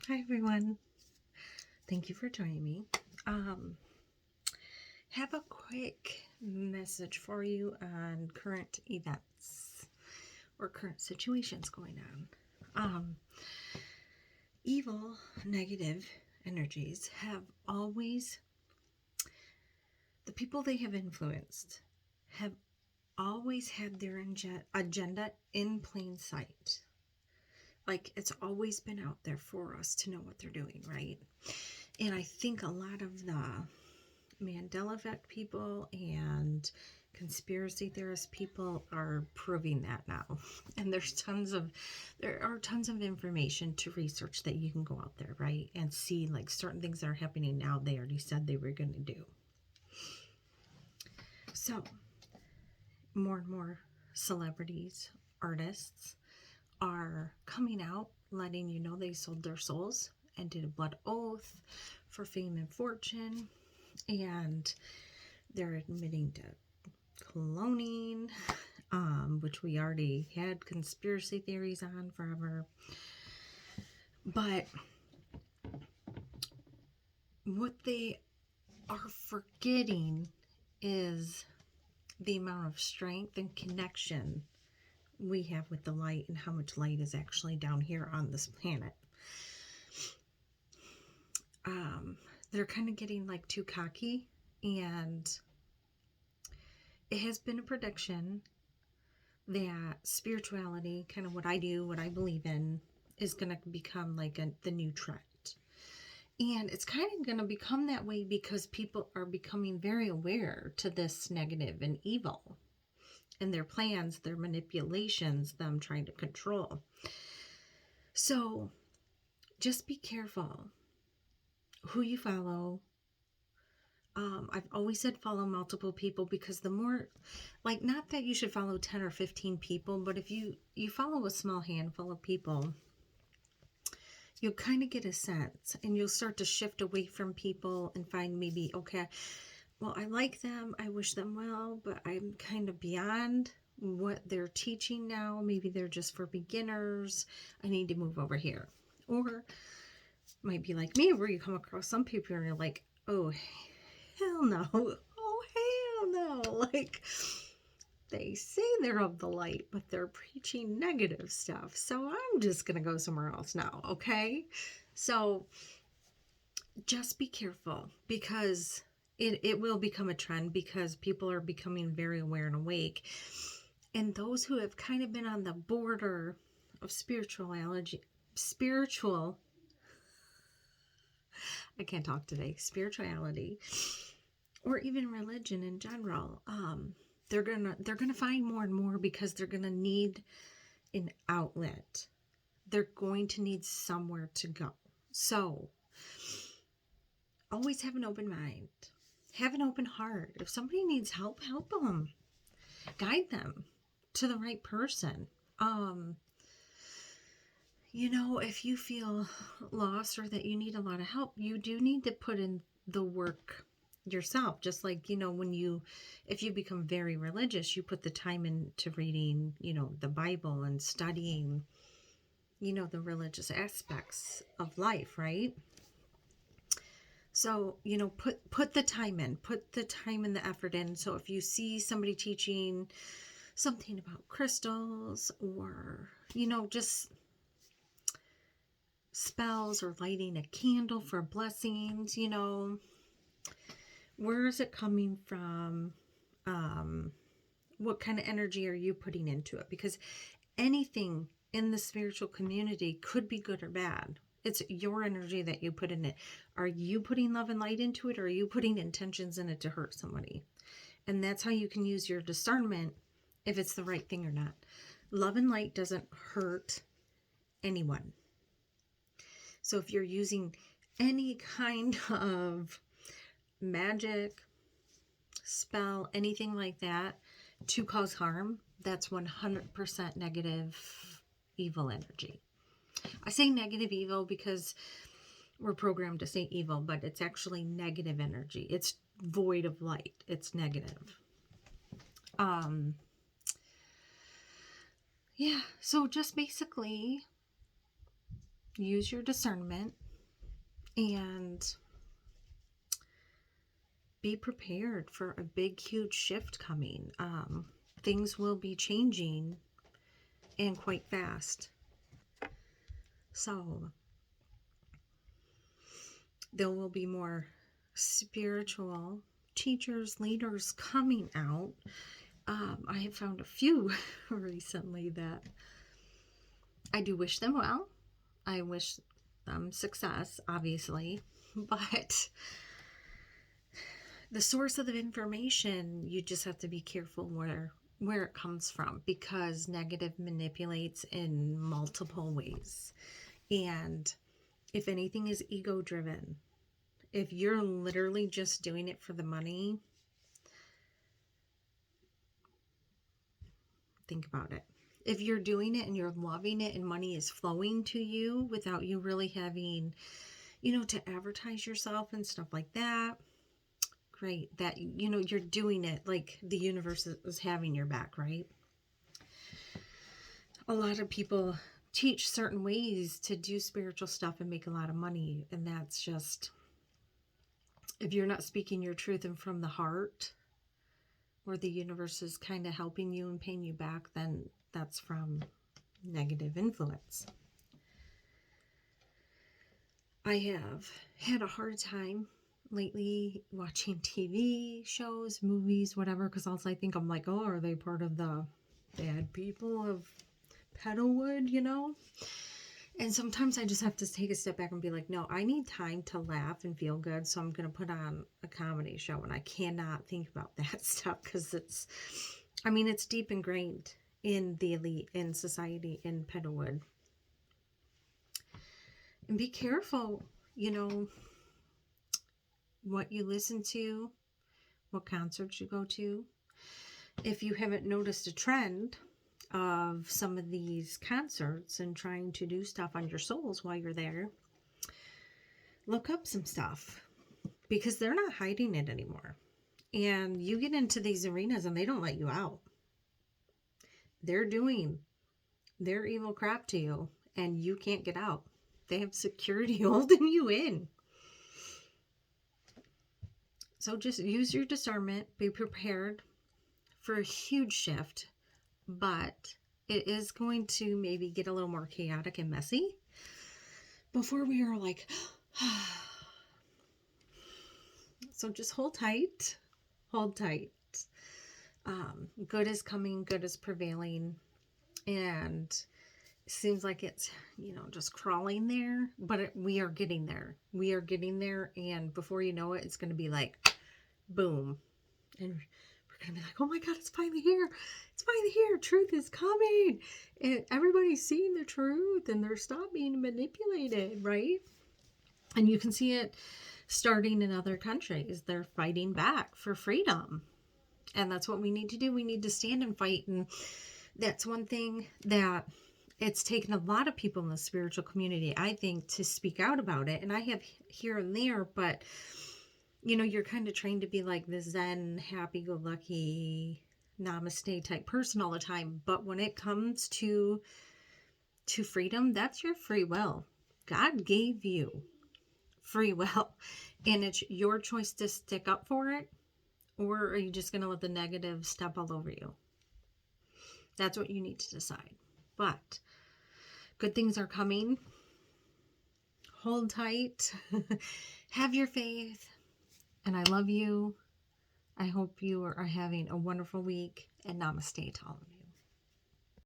Hi everyone. Thank you for joining me. Have a quick message for you on current events or current situations going on. Evil, negative energies have always, the people they have influenced have always had their agenda in plain sight. Like, it's always been out there for us to know what they're doing, right? And I think a lot of the Mandela effect people and conspiracy theorist people are proving that now. And there are tons of information to research that you can go out there, right? And see like certain things that are happening now they already said they were going to do. So, more and more celebrities, artists are coming out letting you know they sold their souls and did a blood oath for fame and fortune, and they're admitting to cloning, which we already had conspiracy theories on forever. But what they are forgetting is the amount of strength and connection we have with the light and how much light is actually down here on this planet. They're kind of getting like too cocky, and it has been a prediction that spirituality, kind of what I do, what I believe in, is going to become like the new trend. And it's kind of going to become that way because people are becoming very aware to this negative and evil and their plans, their manipulations, them trying to control. So just be careful who you follow. I've always said follow multiple people, because the more, like, not that you should follow 10 or 15 people, but if you follow a small handful of people, you'll kind of get a sense, and you'll start to shift away from people and find maybe, okay, well, I like them, I wish them well, but I'm kind of beyond what they're teaching now. Maybe they're just for beginners. I need to move over here. Or might be like me, where you come across some people and you're like, oh, hell no. Oh, hell no. Like, they say they're of the light, but they're preaching negative stuff. So I'm just going to go somewhere else now, okay? So just be careful, because it will become a trend, because people are becoming very aware and awake. And those who have kind of been on the border of spirituality, I can't talk today, spirituality, or even religion in general, they're gonna find more and more, because they're gonna need an outlet. They're going to need somewhere to go. So always have an open mind, have an open heart. If somebody needs help, help them, guide them to the right person. If you feel lost or that you need a lot of help, you do need to put in the work yourself. Just like, if you become very religious, you put the time into reading, the Bible, and studying, the religious aspects of life, right? So, put the time in, put the time and the effort in. So if you see somebody teaching something about crystals, or, just spells, or lighting a candle for blessings, where is it coming from? What kind of energy are you putting into it? Because anything in the spiritual community could be good or bad. It's your energy that you put in it. Are you putting love and light into it, or are you putting intentions in it to hurt somebody? And that's how you can use your discernment if it's the right thing or not. Love and light doesn't hurt anyone. So if you're using any kind of magic, spell, anything like that to cause harm, that's 100% negative evil energy. I say negative evil because we're programmed to say evil, but it's actually negative energy. It's void of light. It's negative. Yeah, so just basically use your discernment and be prepared for a big, huge shift coming. Things will be changing and quite fast. So there will be more spiritual teachers, leaders coming out. I have found a few recently that I do wish them well. I wish them success, obviously, but the source of the information, you just have to be careful where it comes from, because negative manipulates in multiple ways. And if anything is ego driven, if you're literally just doing it for the money, think about it. If you're doing it and you're loving it and money is flowing to you without you really having, to advertise yourself and stuff like that, great. That, you're doing it like the universe is having your back, right? A lot of people teach certain ways to do spiritual stuff and make a lot of money. And that's just, if you're not speaking your truth and from the heart, or the universe is kind of helping you and paying you back, then that's from negative influence. I have had a hard time lately watching TV shows, movies, whatever, because also I think I'm like, oh, are they part of the bad people of Petalwood, And sometimes I just have to take a step back and be like, no, I need time to laugh and feel good, so I'm going to put on a comedy show, and I cannot think about that stuff because it's deep ingrained in the elite, in society, in Petalwood. And be careful, what you listen to, what concerts you go to. If you haven't noticed a trend of some of these concerts and trying to do stuff on your souls while you're there, look up some stuff, because they're not hiding it anymore. And you get into these arenas and they don't let you out. They're doing their evil crap to you and you can't get out. They have security holding you in. So just use your discernment, be prepared for a huge shift, but it is going to maybe get a little more chaotic and messy before we are like, so just hold tight. Good is coming, good is prevailing, and it seems like it's, just crawling there, but we are getting there. And before you know it, it's going to be like, boom. And we're going to be like, oh my God, it's finally here. Truth is coming. And everybody's seeing the truth and they're stopped being manipulated, right? And you can see it starting in other countries. They're fighting back for freedom. And that's what we need to do. We need to stand and fight. And that's one thing that it's taken a lot of people in the spiritual community, I think, to speak out about it. And I have here and there, but you're kind of trained to be like the Zen, happy-go-lucky, namaste type person all the time. But when it comes to freedom, that's your free will. God gave you free will. And it's your choice to stick up for it, or are you just going to let the negative step all over you? That's what you need to decide. But good things are coming. Hold tight. Have your faith. And I love you. I hope you are having a wonderful week. And namaste to all of you.